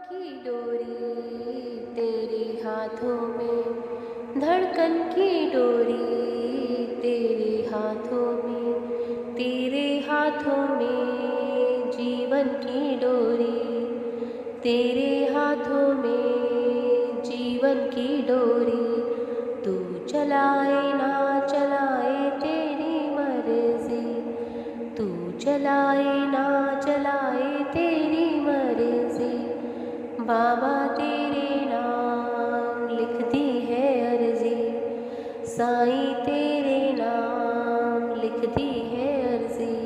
की डोरी तेरे हाथों में, धड़कन की डोरी तेरे हाथों में, तेरे हाथों में जीवन की डोरी, तेरे हाथों में जीवन की डोरी। तू चलाए ना चलाए तेरी मर्जी, तू चलाए ना चलाए तेरी मर्जी। बाबा तेरे नाम लिखती है अर्जी, साईं तेरे नाम लिखती है अर्जी।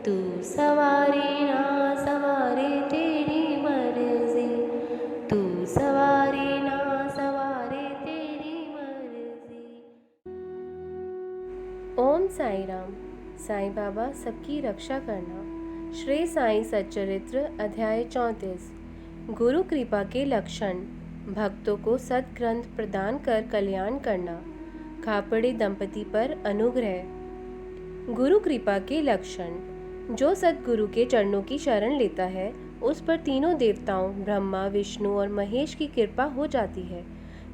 तू सवारे ना सवारे तेरी मर्जी, तू सवारे ना सवारे तेरी मर्जी। ओम साईं राम। साईं बाबा सबकी रक्षा करना। श्री साईं सच्चरित्र अध्याय 34। गुरु कृपा के लक्षण। भक्तों को सद्ग्रंथ प्रदान कर कल्याण करना। खापड़े दंपति पर अनुग्रह। गुरु कृपा के लक्षण। जो सद्गुरु के चरणों की शरण लेता है उस पर तीनों देवताओं ब्रह्मा विष्णु और महेश की कृपा हो जाती है।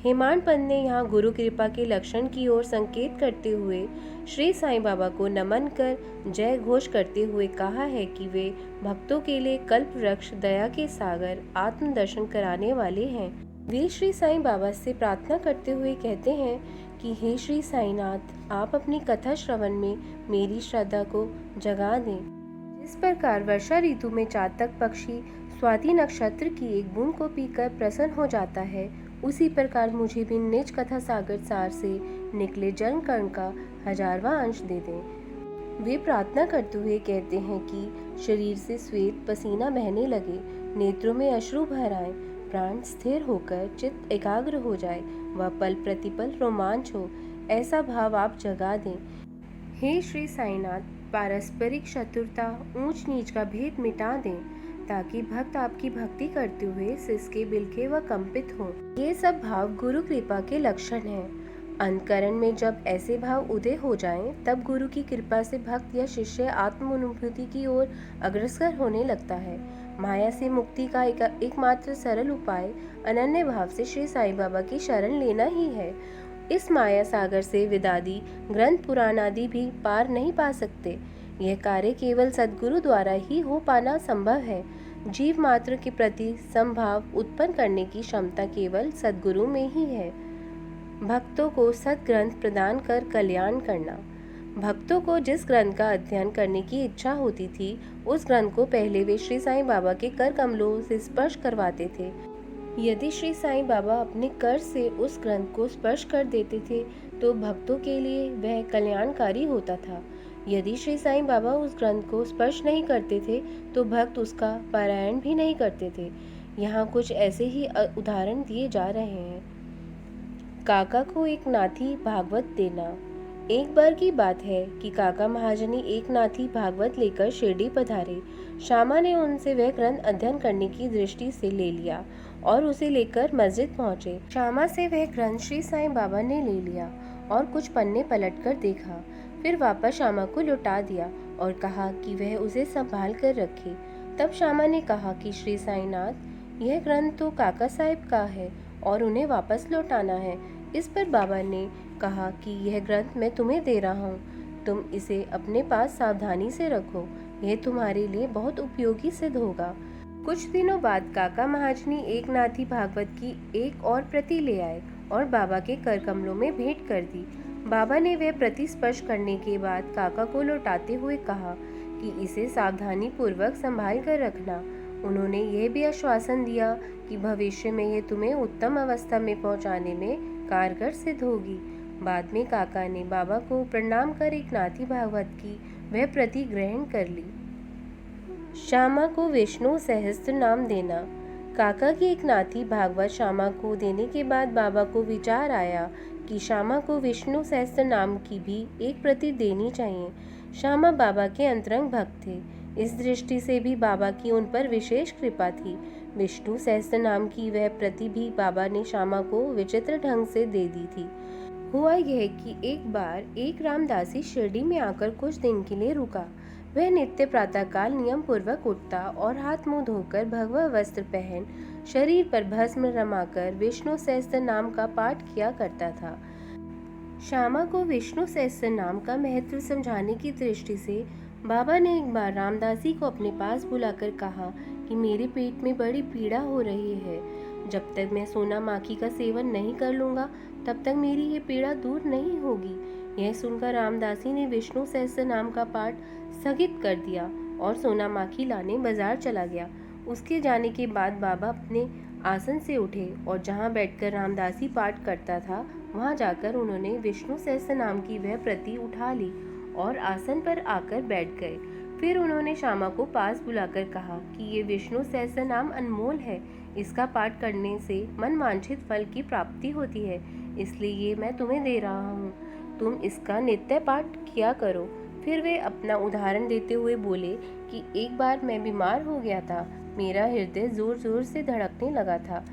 हेमाड पंत ने यहाँ गुरु कृपा के लक्षण की ओर संकेत करते हुए श्री साईं बाबा को नमन कर जय घोष करते हुए कहा है कि वे भक्तों के लिए कल्प वृक्ष, दया के सागर, आत्म दर्शन कराने वाले हैं। वे श्री साईं बाबा से प्रार्थना करते हुए कहते हैं कि हे श्री साईनाथ, आप अपनी कथा श्रवण में मेरी श्रद्धा को जगा दें। जिस प्रकार वर्षा ऋतु में चातक पक्षी स्वाति नक्षत्र की एक बूंद को पीकर प्रसन्न हो जाता है, उसी प्रकार मुझे भी निज कथा सागर सार से निकले जल कण का 1000वां अंश दे दें। वे प्रार्थना करते हुए कहते हैं कि शरीर से श्वेत पसीना बहने लगे, नेत्रों में अश्रु भर आए, प्राण स्थिर होकर चित्त एकाग्र हो जाए, वह पल प्रतिपल रोमांच हो, ऐसा भाव आप जगा दें। हे श्री साईनाथ, पारस्परिक शत्रुता, ऊंच नीच का भेद मिटा दें, ताकि भक्त आपकी भक्ति करते हुए सिसके बिलखे व कंपित हों। ये सब भाव गुरु कृपा के लक्षण हैं। अंतकरण में जब ऐसे भाव उदय हो जाएं, तब गुरु की कृपा से भक्त या शिष्य आत्मानुभूति की ओर अग्रसर होने लगता है। माया से मुक्ति का एकमात्र सरल उपाय अनन्य भाव से श्री साईं बाबा की शरण लेना ही है। इस माया सागर से वेदादि ग्रंथ पुराण आदि भी पार नहीं पा सकते। यह कार्य केवल सद्गुरु द्वारा ही हो पाना संभव है। जीव मात्र के प्रति समभाव उत्पन्न करने की क्षमता केवल सद्गुरु में ही है। भक्तों को सद्ग्रंथ प्रदान कर कल्याण करना। भक्तों को जिस ग्रंथ का अध्ययन करने की इच्छा होती थी, उस ग्रंथ को पहले वे श्री साईं बाबा के कर कमलों से स्पर्श करवाते थे। यदि श्री साईं बाबा अपने कर से उस ग्रंथ को स्पर्श कर देते थे तो भक्तों के लिए वह कल्याणकारी होता था। यदि श्री साईं बाबा उस ग्रंथ को स्पर्श नहीं करते थे तो भक्त उसका पारायण भी नहीं करते थे। यहाँ कुछ ऐसे ही उदाहरण दिए जा रहे हैं। काका को एक नाथी भागवत देना। एक बार की बात है कि काका महाजनी एक नाथी भागवत लेकर शिरडी पधारे। श्यामा ने उनसे वह ग्रंथ अध्ययन करने की दृष्टि से ले लिया और उसे लेकर मस्जिद पहुंचे। श्यामा से वह ग्रंथ श्री साईं बाबा ने ले लिया और कुछ पन्ने पलटकर देखा, फिर वापस श्यामा को लौटा दिया और कहा कि वह उसे संभाल कर रखे। तब श्यामा ने कहा कि श्री साईनाथ, यह ग्रंथ तो काका साहिब का है और उन्हें वापस लौटाना है। इस पर बाबा ने कहा कि यह ग्रंथ मैं तुम्हें दे रहा हूँ, तुम इसे अपने पास सावधानी से रखो, यह तुम्हारे लिए बहुत उपयोगी सिद्ध होगा। कुछ दिनों बाद काका महाजनी एक नाथी भागवत की एक और प्रति ले आए और बाबा के कर कमलों में भेंट कर दी। बाबा ने वह प्रति स्पर्श करने के बाद काका को लौटाते हुए कहा कि इसे सावधानी पूर्वक संभाल कर रखना। उन्होंने यह भी आश्वासन दिया कि भविष्य में यह तुम्हें उत्तम अवस्था में पहुंचाने में कारगर सिद्ध होगी। बाद में काका ने बाबा को प्रणाम कर एक नाथी भागवत की वह प्रति ग्रहण कर ली। श्यामा को विष्णु सहस्त्र नाम देना। काका की एक नाथी भागवत श्यामा को देने के बाद बाबा को विचार आया कि श्यामा को विष्णु सहस्त्र नाम की भी एक प्रति देनी चाहिए। श्यामा बाबा के अंतरंग भक्त थे, इस दृष्टि से भी बाबा की उन पर विशेष कृपा थी। विष्णु सहस्त्र नाम की वह प्रति भी बाबा ने श्यामा को विचित्र ढंग से दे दी थी। हुआ यह कि एक बार एक रामदासी शिरडी में आकर कुछ दिन के लिए रुका। वह नित्य प्रातःकाल नियम पूर्वक उठता और हाथ मुंह धोकर भगवा वस्त्र पहन शरीर पर भस्म रमाकर विष्णु सहस्त्र नाम का पाठ किया करता था। श्यामा को विष्णु सहस्त्र नाम का महत्व समझाने की दृष्टि से बाबा ने एक बार रामदास जी को अपने पास बुलाकर कहा कि मेरे पेट में बड़ी पीड़ा हो रही है। जब तक मैं सोना माखी का सेवन नहीं कर लूँगा तब तक मेरी ये पीड़ा दूर नहीं होगी। यह सुनकर रामदास जी ने विष्णु सहस्त्र नाम का पाठ स्थगित कर दिया और सोना माखी लाने बाजार चला गया। उसके जाने के बाद बाबा अपने आसन से उठे और जहाँ बैठकर रामदास जी पाठ करता था वहाँ जाकर उन्होंने विष्णु सहस्त्र नाम की वह प्रति उठा ली और आसन पर आकर बैठ गए। फिर उन्होंने श्यामा को पास बुलाकर कहा कि ये विष्णु सहस्त्र नाम अनमोल है, इसका पाठ करने से मन वांछित फल की प्राप्ति होती है, इसलिए ये मैं तुम्हें दे रहा हूँ, तुम इसका नित्य पाठ किया करो। फिर वे अपना उदाहरण देते हुए बोले कि एक बार मैं बीमार हो गया था, मेरा हृदय जोर जोर से धड़कने लगा था,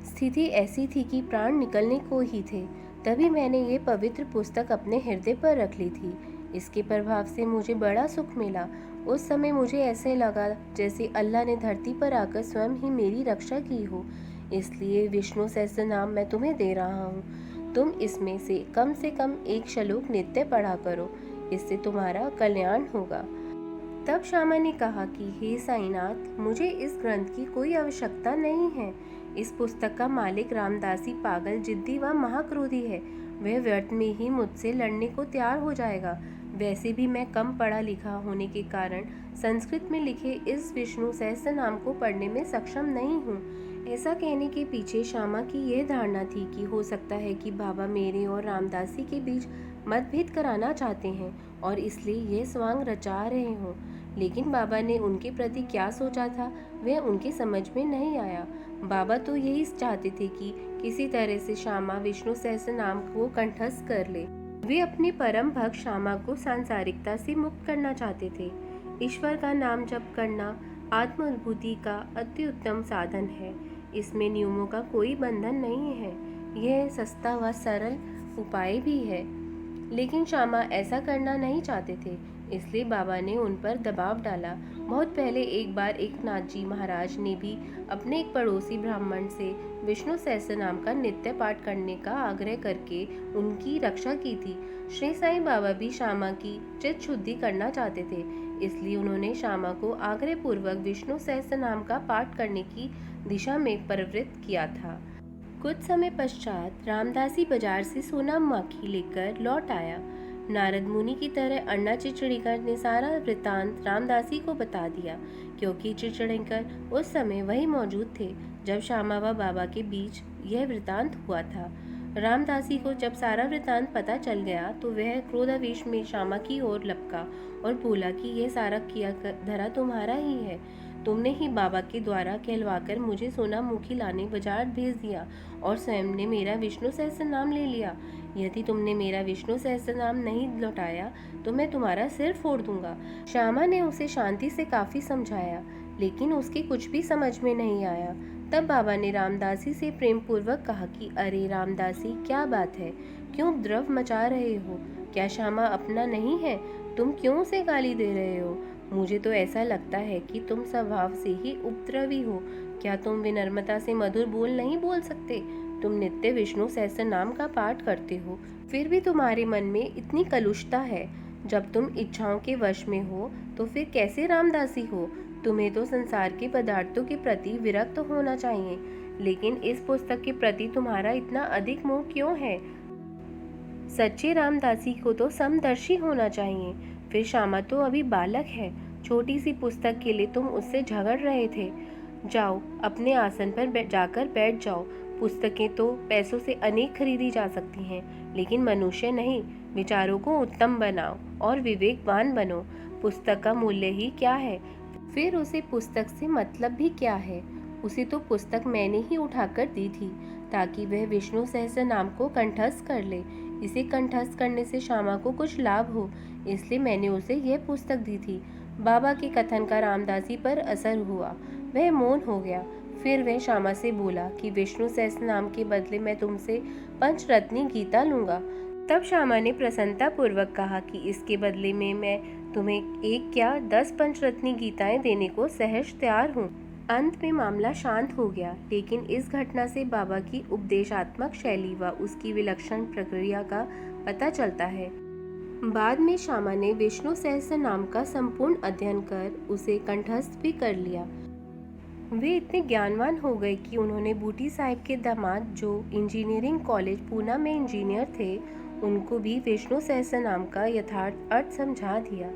स्थिति ऐसी थी कि प्राण निकलने को ही थे। तभी मैंने ये पवित्र पुस्तक अपने हृदय पर रख ली थी। इसके प्रभाव से मुझे बड़ा सुख मिला। उस समय मुझे ऐसे लगा जैसे अल्लाह ने धरती पर आकर स्वयं ही मेरी रक्षा की हो। इसलिए विष्णु सहस्त्र नाम मैं तुम्हें दे रहा हूँ। तुम इसमें से कम एक श्लोक नित्य पढ़ा करो, इससे तुम्हारा कल्याण होगा। तब श्यामा ने कहा कि हे साईनाथ, मुझे इस ग्रंथ की कोई आवश्यकता नहीं है। इस पुस्तक का मालिक रामदासी पागल, जिद्दी व महाक्रोधी है। वह व्यर्थ में ही मुझसे लड़ने को तैयार हो जाएगा। वैसे भी मैं कम पढ़ा लिखा होने के कारण संस्कृत में लिखे इस विष्णु सहस्त्र नाम को पढ़ने में सक्षम नहीं हूँ। ऐसा कहने के पीछे श्यामा की यह धारणा थी कि हो सकता है कि बाबा मेरे और रामदासी के बीच मतभेद कराना चाहते हैं और इसलिए यह स्वांग रचा रहे हों। लेकिन बाबा ने उनके प्रति क्या सोचा था वह उनके समझ में नहीं आया। बाबा तो यही चाहते थे कि किसी तरह से श्यामा विष्णु सहस्त्र नाम को कंठस्थ कर ले। वे अपने परम भक्त श्यामा को सांसारिकता से मुक्त करना चाहते थे। ईश्वर का नाम जप करना आत्म अनुभूति का अति उत्तम साधन है। इसमें नियमों का कोई बंधन नहीं है। यह सस्ता व सरल उपाय भी है। लेकिन श्यामा ऐसा करना नहीं चाहते थे, इसलिए बाबा ने उन पर दबाव डाला। बहुत पहले एक बार एक नाथ जी महाराज ने भी अपने एक पड़ोसी ब्राह्मण से विष्णु सहस्त्र नाम का नित्य पाठ करने का आग्रह करके उनकी रक्षा की थी। श्री साईं बाबा भी श्यामा की चित्त शुद्धि करना चाहते थे, इसलिए उन्होंने श्यामा को आग्रह पूर्वक विष्णु सहस्त्र नाम का पाठ करने की दिशा में प्रवृत्त किया था। कुछ समय पश्चात रामदासी बाजार से सोना माखी लेकर लौट आया। नारद मुनि की तरह अन्ना चिचड़ीकर ने सारा वृतांत रामदासी को बता दिया, क्योंकि चिचड़ीकर उस समय वही मौजूद थे जब श्यामा व बाबा के बीच यह वृतांत हुआ था। रामदासी को जब सारा वृतांत पता चल गया तो वह क्रोधावेश में श्यामा की ओर लपका और बोला कि यह सारा किया धरा तुम्हारा ही है। तुमने ही बाबा के द्वारा कहलवाकर मुझे सोना मुखी लाने बाजार भेज दिया और स्वयं ने मेरा विष्णु सहस्त्र नाम ले लिया। यदि तुमने मेरा विष्णु सहस्त्र नाम नहीं लौटाया तो मैं तुम्हारा सिर फोड़ दूंगा। श्यामा ने उसे शांति से काफी समझाया, लेकिन उसके कुछ भी समझ में नहीं आया। तब बाबा ने रामदासी से प्रेम पूर्वक कहा कि अरे रामदासी, क्या बात है, क्यों उपद्रव मचा रहे हो? क्या श्यामा अपना नहीं है? तुम क्यों उसे गाली दे रहे हो? मुझे तो ऐसा लगता है कि तुम स्वभाव से ही उपद्रवी हो। क्या तुम विनम्रता से मधुर बोल नहीं बोल सकते? तुम नित्य विष्णु सहस्त्र नाम का पाठ करते हो, फिर भी तुम्हारे मन में इतनी कलुषता है। जब तुम इच्छाओं के वश में हो तो फिर कैसे रामदासी हो? तुम्हें तो संसार के पदार्थों के प्रति विरक्त होना चाहिए, लेकिन इस पुस्तक के प्रति तुम्हारा इतना अधिक मोह क्यों है? सच्चे रामदासी को तो समदर्शी होना चाहिए। फिर श्यामा तो अभी बालक है, छोटी सी पुस्तक के लिए तुम उससे झगड़ रहे थे। जाओ, अपने आसन पर जाकर बैठ जाओ। पुस्तकें तो पैसों से अनेक खरीदी जा सकती हैं, लेकिन मनुष्य नहीं। विचारों को उत्तम बनाओ और विवेकवान बनो। पुस्तक का मूल्य ही क्या है? फिर उसे पुस्तक से मतलब भी क्या है? उसे तो पुस्तक मैंने ही उठाकर दी थी ताकि वह विष्णु सहस्त्र नाम को कंठस्थ कर ले। इसे कंठस्थ करने से श्यामा को कुछ लाभ हो, इसलिए मैंने उसे यह पुस्तक दी थी। बाबा के कथन का रामदासी पर असर हुआ, वह मौन हो गया। फिर वह श्यामा से बोला कि विष्णु सहस्त्र नाम के बदले मैं तुमसे पंचरत्नी गीता लूँगा। तब श्यामा ने प्रसन्नता पूर्वक कहा कि इसके बदले में मैं तुम्हें एक क्या 10 पंचरत्नी गीताएं देने को सहर्ष तैयार हूँ। अंत में मामला शांत हो गया, लेकिन इस घटना से बाबा की उपदेशात्मक शैली व उसकी विलक्षण प्रक्रिया का पता चलता है। बाद में श्यामा ने विष्णु सहस्त्र नाम का संपूर्ण अध्ययन कर उसे कंठस्थ भी कर लिया। वे इतने ज्ञानवान हो गए कि उन्होंने बूटी साहिब के दामाद, जो इंजीनियरिंग कॉलेज पूना में इंजीनियर थे, उनको भी विष्णु सहस्त्र नाम का यथार्थ अर्थ समझा दिया।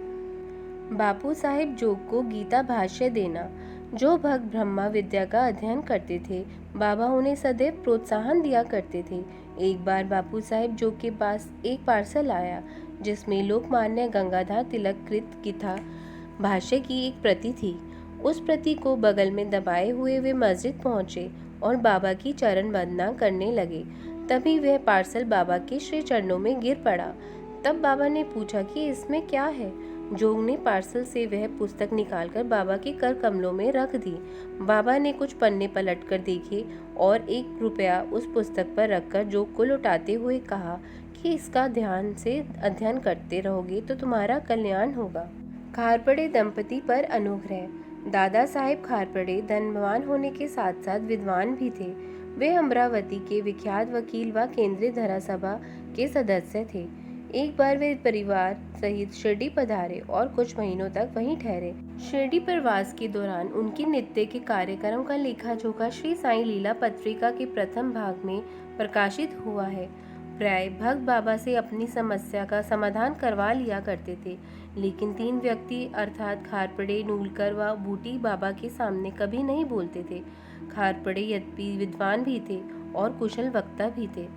बापू साहिब जोग को गीता भाष्य देना। जो भक्त ब्रह्मा विद्या का अध्ययन करते थे, बाबा उन्हें सदैव प्रोत्साहन दिया करते थे। एक बार बापू साहिब जोग के पास एक पार्सल आया जिसमें लोकमान्य गंगाधर तिलक कृत गीता भाष्य की एक प्रति थी। उस प्रति को बगल में दबाए हुए वे मस्जिद पहुंचे और बाबा की चरण वंदना करने लगे। तभी वह पार्सल बाबा के श्री चरणों में गिर पड़ा। तब बाबा ने पूछा कि इसमें क्या है। जोग ने पार्सल से वह पुस्तक निकालकर बाबा के कर कमलों में रख दी। बाबा ने कुछ पन्ने पलट कर देखे और 1 रुपया उस पुस्तक पर रखकर जोग को लौटाते हुए कहा कि इसका ध्यान से अध्ययन करते रहोगे तो तुम्हारा कल्याण होगा। खारपड़े दंपति पर अनुग्रह। दादा साहेब खारपड़े धनवान होने के साथ साथ विद्वान भी थे। वे अमरावती के विख्यात वकील व केंद्रीय धरासभा के सदस्य थे। एक बार वे परिवार सहित शिरडी पधारे और कुछ महीनों तक वहीं ठहरे। शिरडी प्रवास के दौरान उनके नित्य के कार्यक्रम का लेखा जोखा श्री साईं लीला पत्रिका के प्रथम भाग में प्रकाशित हुआ है। प्राय भक्त बाबा से अपनी समस्या का समाधान करवा लिया करते थे, लेकिन 3 व्यक्ति अर्थात खारपड़े, नूलकर व बूटी बाबा के सामने कभी नहीं बोलते थे। खारपड़े यद्यपि विद्वान भी थे और कुशल वक्ता भी थे।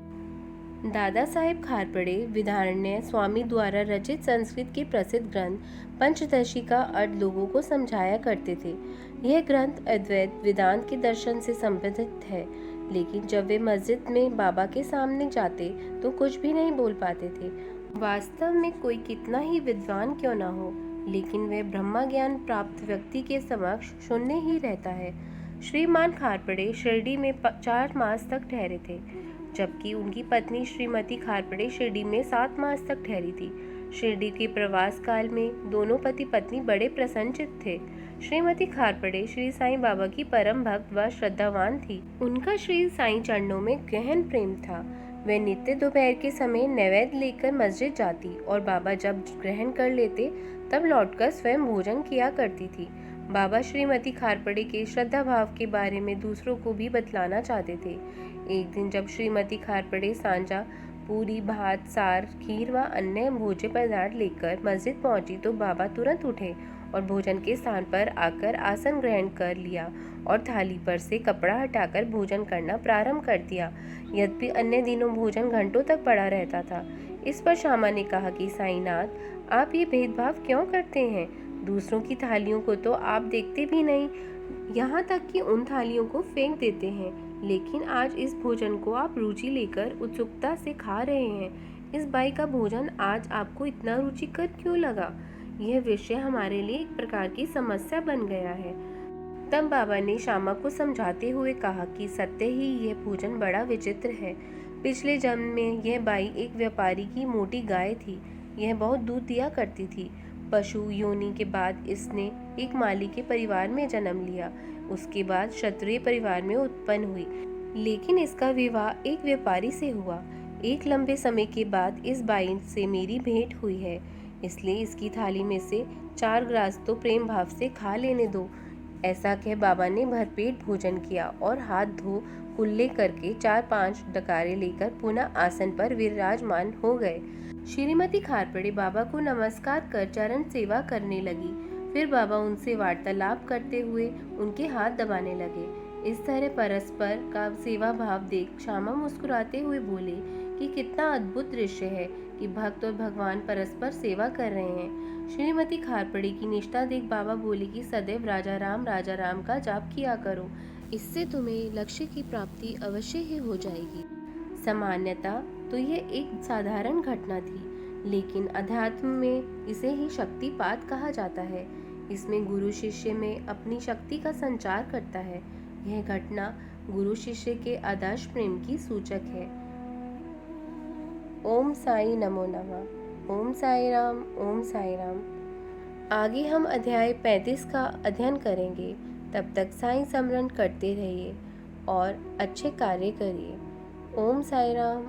दादा साहेब खारपड़े विधारण्य स्वामी द्वारा रचित संस्कृत के प्रसिद्ध ग्रंथ पंचदशी का अर्थ लोगों को समझाया करते थे। यह ग्रंथ अद्वैत वेदांत के दर्शन से संबंधित है, लेकिन जब वे मस्जिद में बाबा के सामने जाते तो कुछ भी नहीं बोल पाते थे। वास्तव में कोई कितना ही विद्वान क्यों न हो, लेकिन वह ब्रह्मा ज्ञान प्राप्त व्यक्ति के समक्ष शून्य ही रहता है। श्रीमान खारपड़े शिरडी में 4 मास तक ठहरे थे, जबकि उनकी पत्नी श्रीमती खारपड़े शिरडी में 7 मास तक ठहरी थी। शिरडी के प्रवास काल में दोनों पति पत्नी बड़े प्रसन्नचित्त थे। श्रीमती खारपड़े श्री साईं बाबा की परम भक्त व श्रद्धावान थी। उनका श्री साईं चरणों में गहन प्रेम था। वह नित्य दोपहर के समय नैवेद्य लेकर मस्जिद जाती और बाबा जब ग्रहण कर लेते तब लौटकर स्वयं भोजन किया करती थी। बाबा श्रीमती खारपड़े के श्रद्धा भाव के बारे में दूसरों को भी बतलाना चाहते थे। एक दिन जब श्रीमती खारपड़े सांजा, पूरी, भात, सार, खीर व अन्य भोज्य पदार्थ लेकर मस्जिद पहुंची तो बाबा तुरंत उठे और भोजन के स्थान पर आकर आसन ग्रहण कर लिया और थाली पर से कपड़ा हटाकर भोजन करना प्रारंभ कर दिया। यद्यपि अन्य दिनों भोजन घंटों तक पड़ा रहता था। इस पर श्यामा ने कहा कि साईनाथ, आप ये भेदभाव क्यों करते हैं? दूसरों की थालियों को तो आप देखते भी नहीं, यहाँ तक कि उन थालियों को फेंक देते हैं, लेकिन आज इस भोजन को आप रुचि लेकर उत्सुकता से खा रहे हैं। इस बाई का भोजन आज आपको इतना रुचिकर क्यों लगा? यह विषय हमारे लिए एक प्रकार की समस्या बन गया है। तब बाबा ने श्यामा को समझाते हुए कहा कि सत्य ही यह भोजन बड़ा विचित्र है। पिछले जन्म में यह बाई एक व्यापारी की मोटी गाय थी। यह बहुत दूध दिया करती थी। पशु योनि के बाद इसने एक माली के परिवार में जन्म लिया। उसके बाद क्षत्रिय परिवार में उत्पन्न हुई, लेकिन इसका विवाह एक व्यापारी से हुआ। एक लंबे समय के बाद इस बाई से मेरी भेंट हुई है, इसलिए इसकी थाली में से 4 ग्रास तो प्रेम भाव से खा लेने दो। ऐसा कह बाबा ने भरपेट भोजन किया और हाथ धो कुल्ले करके 4-5 डकारे लेकर पुनः आसन पर विराजमान हो गए। श्रीमती खारपड़े बाबा को नमस्कार कर चरण सेवा करने लगी। फिर बाबा उनसे वार्तालाप करते हुए उनके हाथ दबाने लगे। इस तरह परस्पर का सेवा भाव देख श्यामा मुस्कुराते हुए बोले कि कितना अद्भुत दृश्य है कि भक्त और भगवान परस्पर सेवा कर रहे हैं। श्रीमती खारपड़े की निष्ठा देख बाबा बोले कि सदैव राजा राम का जाप किया करो, इससे तुम्हें लक्ष्य की प्राप्ति अवश्य ही हो जाएगी। सामान्यतः तो यह एक साधारण घटना थी, लेकिन अध्यात्म में इसे ही शक्तिपात कहा जाता है। इसमें गुरु शिष्य में अपनी शक्ति का संचार करता है। यह घटना गुरु शिष्य के आदर्श प्रेम की सूचक है। ओम साई नमो नमः। ओम साई राम। ओम साई राम। आगे हम अध्याय 35 का अध्ययन करेंगे। तब तक साईं स्मरण करते रहिए और अच्छे कार्य करिए। ओम साई राम।